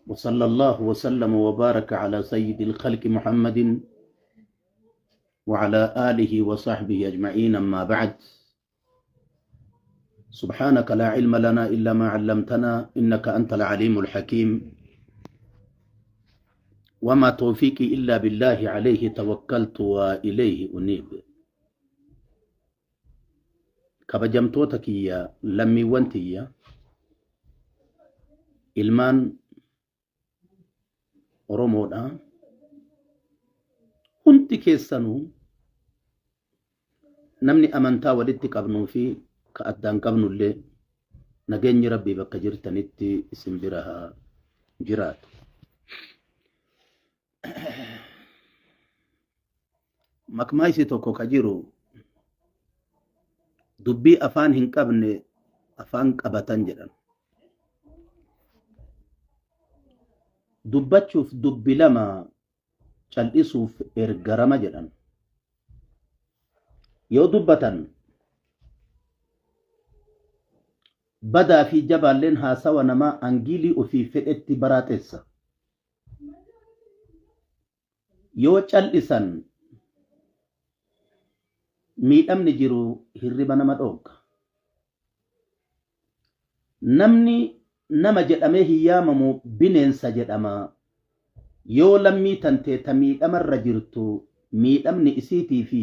وصلى الله وسلم وبارك على سيد الخلق محمد وعلى آله وصحبه أجمعين. أما بعد، سبحانك لا علم لنا إلا ما علمتنا إنك أنت العليم الحكيم، وما توفيقي إلا بالله عليه توكلت وإليه أنيب. كبجمتوتك يا لمي وانتي يا ilmaan Oromoodha. Hundi keessanuu namni amantaa walitti qabnuu fi ka addaan qabnullee nageenyi Rabbii bakka jirtanitti isin bira haa jiraatu. Makmaayisi tokko ka jiru dubbii afaan hin qabne afaan qabatan jedhan. Dubbachuuf dubbi lama cal'isuuf ergarama jedhan. Yoo dubbatan badaa fi jabaalleen haasawa namaa angiilii ofii fedhetti baraateessa. Yoo cal'isan miidhamni jiru hirriba nama dhooga. Namni nama jedhamee hin yaamamu bineensa jedhama. Yoo lammii tantee ta miidhamarra jirtu miidhamni isiitii fi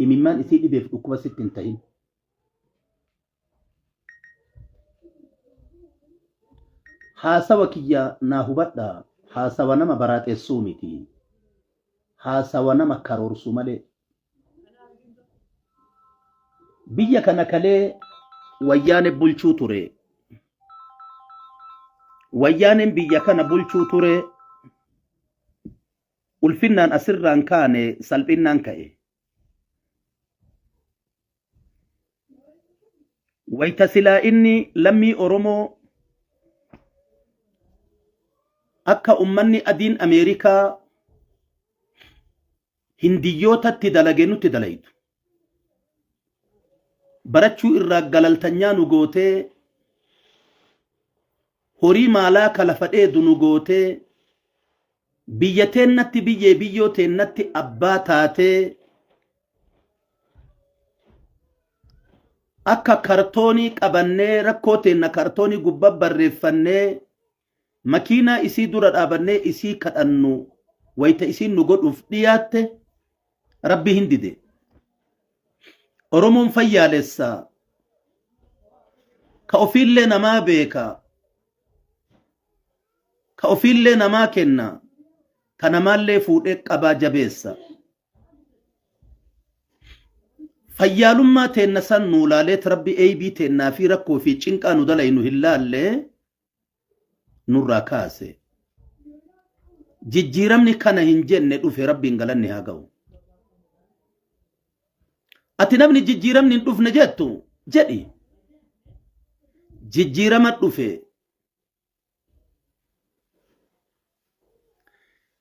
imimmaan isii dhibeef dhukkuba sitti hin ta'in. Haasawa kiyya naa hubadha. Haasawa nama baraaxeessuu miti. Haasawa nama karoorsu malee. Biyya kana kalee wayyaane bulchuu ture. Wayyaaneen biyya kana bulchuu ture. Ulfinnaan asirraan kaane salphinnaan ka'e. Wayta silaa inni lammii Oromoo akka ummanni adiin Ameerikaa hindiyyootatti dalagee nutti dalaytu. Barachuu irraa galaltanyaa nu gootee horii maalaa kala fadheedu nu gootee biyya teennatti biyyoo teennatti abbaa taatee akka kartoonii qabannee rakkoo teenna kartoonii gubbaa barreeffannee makiinaa isii dura dhaabannee isii kadhannu wayta isiin nu godhuuf dhiyaatte Rabbi hin dide. Oromoon fayyaalessa ka ofiillee namaa beeka. Ka ofiillee namaa kenna ka namaallee fuudhee qabaa jabeessa. Fayyaalummaa teenna san nuu laaleet Rabbi eebii teennaa fi rakkoo fi cinqaa nu dalaynu hin laallee nurraa kaase. Jijjiiramni kana hin jenne dhufe Rabbiin galanni haa ga'u. Ati namni jijjiiramni hin dhufne jettu jedhi. Jijjiirama dhufe.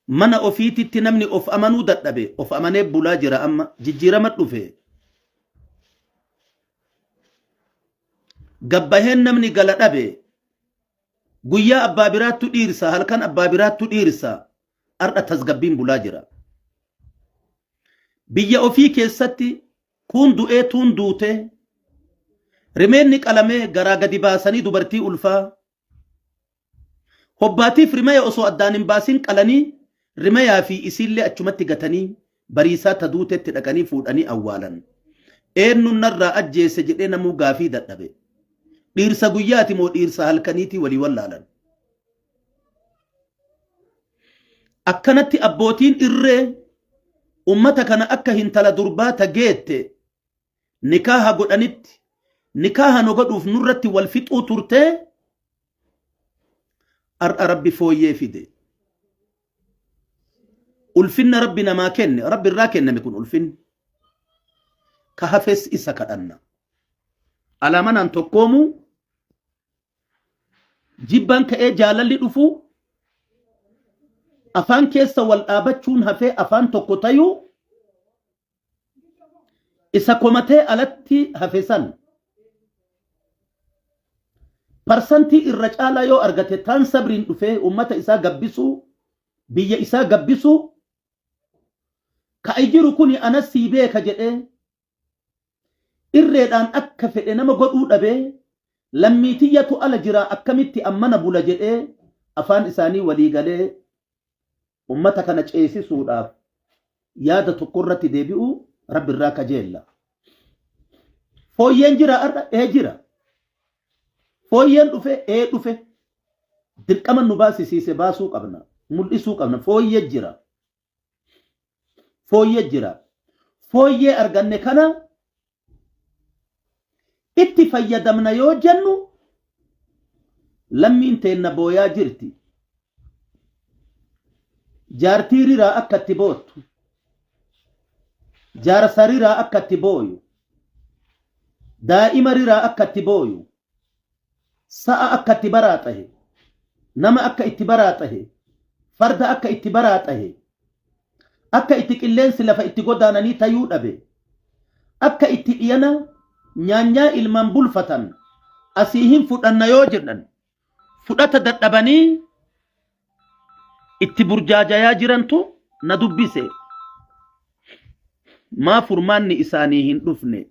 Mana ofiititti namni of amanuu dadhabe of amanee bulaa jira amma jijjiirama dhufe. Gabbaheen namni gala dhabe guyyaa abbaa biraattu dhiirsa halkan abbaa biraattu dhiirsa ardha tasgabbiin bulaa jira. Biyya ofii keessatti kun du'ee tuun duute rimeenni qalamee garaa gadi baasanii dubartii ulfaa hobbaatiif rimaya osoo addaan hin baasin qalanii rimayaa fi isiillee achumatti gatanii bariisaa ta duutetti dhaqanii fuudhanii awwaalan. Eenyuun narraa ajjeese jedhee namuu gaafii dadhabe. Dhiirsa guyyaati moo dhiirsa halkaniiti walii wallaalan. Akkanatti abbootiin irree ummata kana akka hintala durbaata geette nikaaha godhanitti nikaaha nu godhuuf nurratti wal fixuu turtee ar'a Rabbi fooyyee fide. Ulfinna Rabbi namaa kenne Rabbi irraa kenname kun ulfinni ka hafes isa kadhanna. Alaamanaan tokkoomu jibban ka'ee jaalalli dhufu afaan keessa wal dhaabachuun hafee afaan tokko tayuu isa komatee alatti hafesan parsantii irra caalaa yoo argate tan sabriin dhufee ummata isaa gabbisuu biyya isaa gabbisuu ka jiru kuni ana sii beeka jedhee irreedhaan akka fedhe nama godhuu dhabee lammiitiyyatu ala jira akkamitti ammana bula jedhee afaan isaanii walii galee ummata kana ceesisuudhaaf yaada tokko irratti deebi'u rabbi irraa kajeella. Fooyyeen jira arra jira. Fooyyeen dhufe dirqama nu baasisiise baasuu qabna mul'isuu qabna. Fooyyee jira. Fooyyee arganne kana itti fayyadamna yoo jennu lammiin teenna booyaa jirti. Jaartii riraa akka itti boottu. Jaarsa riraa akka itti booyu. Daa'ima riraa akka itti booyu. Sa'a akka itti baraaxahe. Nama akka itti baraaxahe. Farda akka itti baraaxahe. Akka itti qilleensi lafa itti godaananii tayuu dhabe. Akka itti dhiyana nyaanyaa ilmaan bulfatan asii hin fudhanna yoo jedhan fudhata dadhabanii itti burjaajayaa jirantu na dubbise. Maa furmaanni isaanii hin dhufne.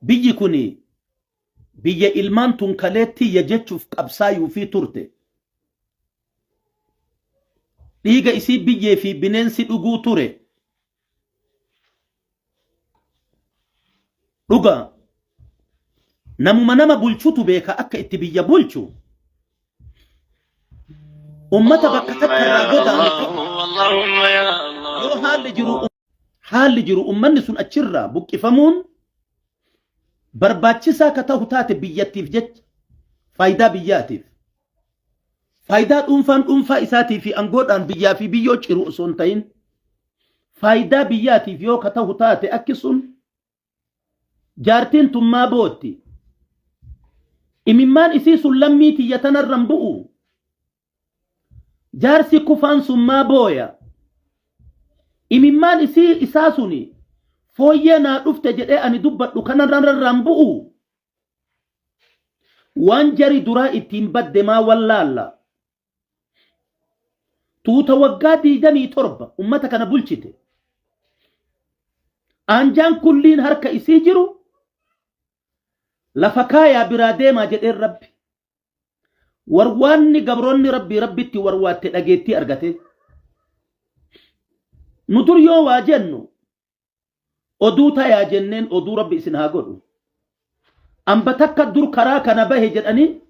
Biyyi kuni biyya ilmaan tun kaleetti jechuuf qabsaayuu fi turte. Dhiiga isii biyyee fi bineensi dhuguu ture. Dhuga namuma nama bulchutu beeka akka itti biyya bulchu. Ummata bakka takka irraa godaane yoo haalli jiru ummanni sun achirraa buqqifamuun barbaachisaa ka ta'u taate biyyattiif jecha faayidaa biyyaatiif. Faayidaa dhuunfaa isaatii fi angoodhaan biyyaa fi biyyoo ciru osoo hin ta'in faayidaa biyyaatiif yoo ka ta'u taate akki sun jaartiin tummaa bootti. Imimmaan isii sun lammii tiyya tanarran bu'u. Jaarsi kufaan summaa booya. Imimmaan isii isaa suni fooyyee naa dhufte jedhee ani dubbadhu kanarran bu'u. Waan jari duraa ittiin badde maa wallaalla. Tuuta waggaa 27 ummata kana bulchite. Aanjaan kulliin harka isii jiru lafa kaayaa biraa deemaa jedheen rabbi. Warwaanni gabroonni rabbitti warwaatte dhageettii argate. Nu dur yoo waa jennu oduu tayaa jenneen oduu rabbi isin haa godhu. Amba takka dur karaa kana bahe jedhanii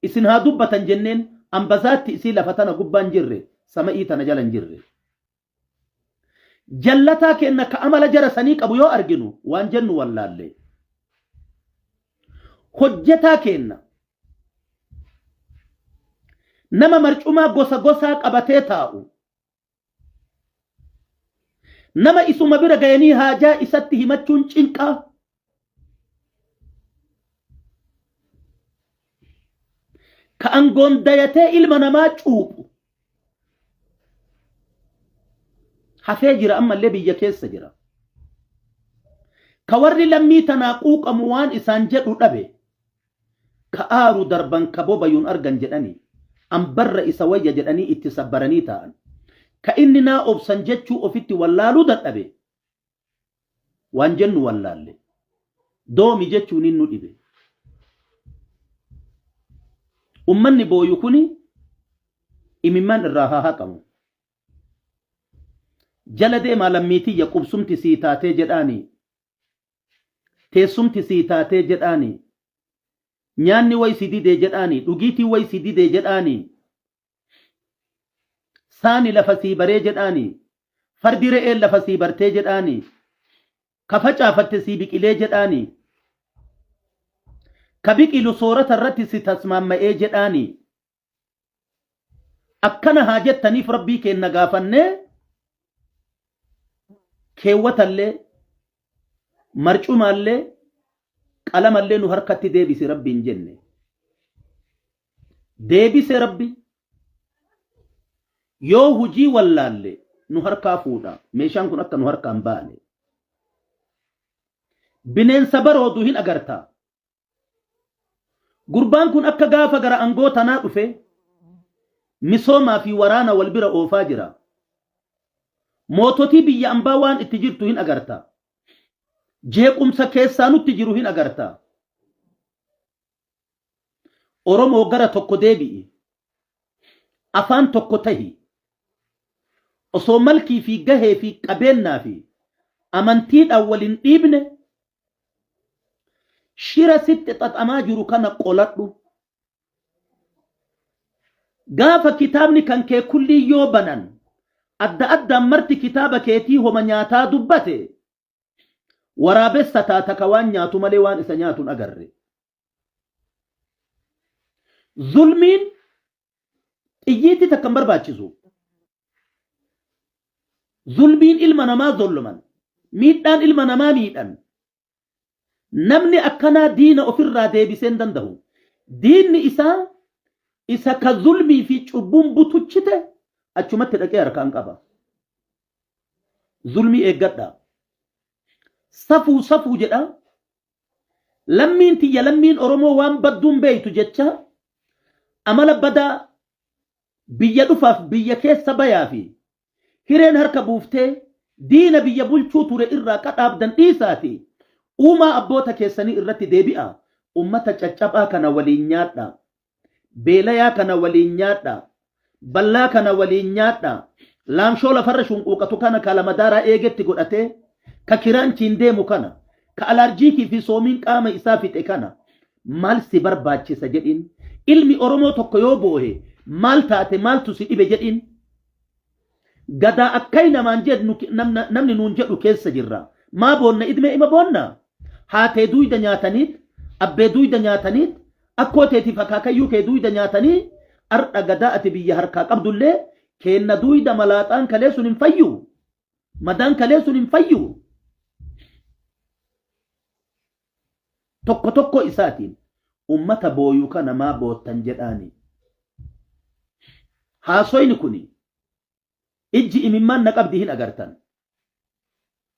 isin haa dubbatan jenneen ambazaatti isii lafa tana gubbaan jirre sama'ii tana jalan jirre. Jallataa kenna ka amala jara sanii qabu yoo arginu waan jennu wallaalle. Hojjetaa kenna nama marcumaa gosaa qabatee taa'u. Nama isuma bira gayanii haajaa isatti himachuun cinqaa. Ka angoon dayatee ilma namaa cuuphu. Hafee jira ammallee biyya keessa jira. Ka warri lammii tanaa quuqamu waan isaan jedhu dhabe. Ka aaru darban ka bobayuun argan jedhanii. Ambarra isa wayya jedhanii itti sabbaranii ta'an. Ka inni naa obsan jechuu ofitti wallaaluu dadhabe. Waan jennu wallaalle. Doomi jechuun inni nu dhibe. Ummanni booyu kuni imimmaan irraa haa haqamu. Jala deemaa lammiitiyya qubsumti sii taatee jedhaanii. Teessumti sii taatee jedhaanii. Nyaanni way si didee jedhaanii. Dhugiitii way si didee jedhaanii. Saani lafa sii baree jedhaanii. Fardi re'een lafa sii bartee jedhaanii. Ka facaafatte sii biqilee jedhaanii. Ka biqilu soorata irratti si tasmaamma'ee jedhaanii. Akkana haa jettaniif rabbii keenna gaafannee keewwatallee marcumaallee qalamallee nu harkatti deebise rabbiin jenne. Deebise rabbi yoo hujii wallaalle nu harkaa fuudha. Meeshaan kun akka nu harkaan baane. Bineensa baroodu hin agartaa. gurbaan kun akka gaafa gara angoo tanaa dhufe misoomaa fi waraana wal bira oofaa jira. Moototii biyya ambaa waan itti jirtu hin agarta. Jeequmsa keessaa nutti jiru hin agarta. Oromoo gara tokko deebi'i. Afaan tokko tahi. Osoo malkii fi gahee fi qabeennaa fi amantiidhaan waliin dhiibne shira sitti xaxamaa jiru kana qoladhu. Gaafa kitaabni kan kee kullii yoo banan adda addaan marti kitaaba keetii homa nyaataa dubbate waraabessa taata ka waan nyaatu malee waan isa nyaatuun agarre. Zulmiin xiyyiitti takkan barbaachisu. Zulmiin ilma namaa zolluman. Miidhaan ilma namaa miidhan. Namni akkanaa diina ofirraa deebisee hin danda'u. Diinni isaa isa ka zulmii fi cubbuun butuchite achumatti dhaqee harkaan qaba. Zulmii eeggadha. Safuu jedha. Lammiin tiyya lammiin Oromoo waan badduun beeytu jecha amala badaa biyya dhufaaf biyya keessa bayaa fi hireen harka buuftee diina biyya bulchuu ture irraa qadhaabdan dhiisaati. Uumaa abboota keessanii irratti deebi'a. Ummata caccabaa kana waliin nyaadha. Beelayaa kana waliin nyaadha. Ballaa kana waliin nyaadha. Laamshoo lafarra shunquuqatu kana ka lamadaaraa eegetti godhatee ka kiraanchiin deemu kana ka alarjiikii fi soomiin qaama isaa fixe kana maal si barbaachisa jedhin. Ilmi Oromoo tokko yoo boohe maal taate maaltu si dhibe jedhin. Gadaa akkay namaan jedhu namni nuun jedhu keessa jirra. Maa boonna idmee ima boonna. Haatee duyda nyaataniit, abbee duyda nyaataniit, akkooteetiif akaakayyuu kee duyda nyaatanii ardha gadaa ati biyya harkaa qabdullee keenna duyda malaaxaan kalee sun hin fayyu. Madaan kalee sun hin fayyu. Tokko isaatiin ummata booyuu kana maa boottan jedhaani. Haasoyni kuni ijji imimmaan na qabdi hin agartan.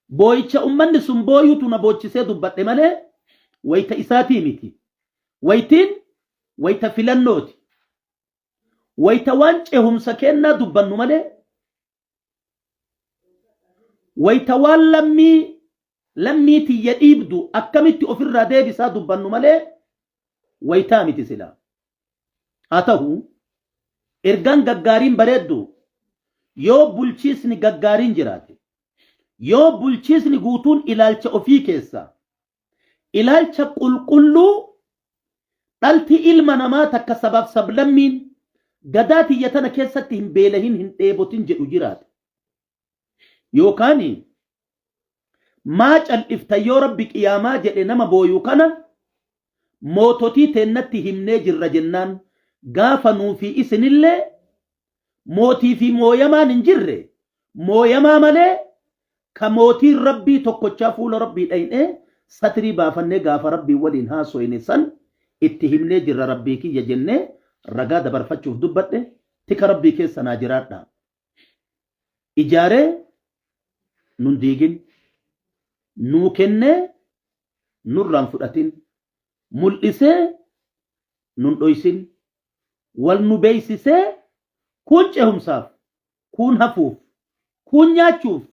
Booyicha ummanni sun booyuutu na boochisee dubbadhe malee wayita isaatii miti. Wayitiin wayita filannooti. Wayita waan ceehumsa kennaa dubbannu malee wayita waan lammii tiyya dhiibdu akkamitti ofirraa deebisaa dubbannu malee wayitaa miti sila. Haa ta'u ergaan gaggaariin bareeddu yoo bulchiisni gaggaariin jiraate yoo bulchiisni guutuun ilaalcha ofii keessa ilaalcha qulqulluu dhalti ilma namaa takka sabab sablammiin gadaa tiyya tana keessatti hin beelahin hin dheebotin jedhu jiraate yookaan maa cal'ifta yoo rabbi qiyaamaa jedhe nama booyuu kana moototii teennatti himnee jirra jennaan gaafa nuu fi isinillee mootii fi mooyamaan hin jirre mooyamaa malee ka mootiin rabbii tokkochaa fuula rabbii dhayinee satirii baafannee gaafa rabbii waliin haasoyne san itti himnee jirra rabbii kiyya jennee ragaa dabarfachuuf dubbadhe tika rabbii keessa naa jiraadha. Ijaaree nun diigin nuu kennee nurraan fudhatin mul'isee nun dhoysin wal nu beeysisee kun ceehumsaaf kun hafuuf kun nyaachuuf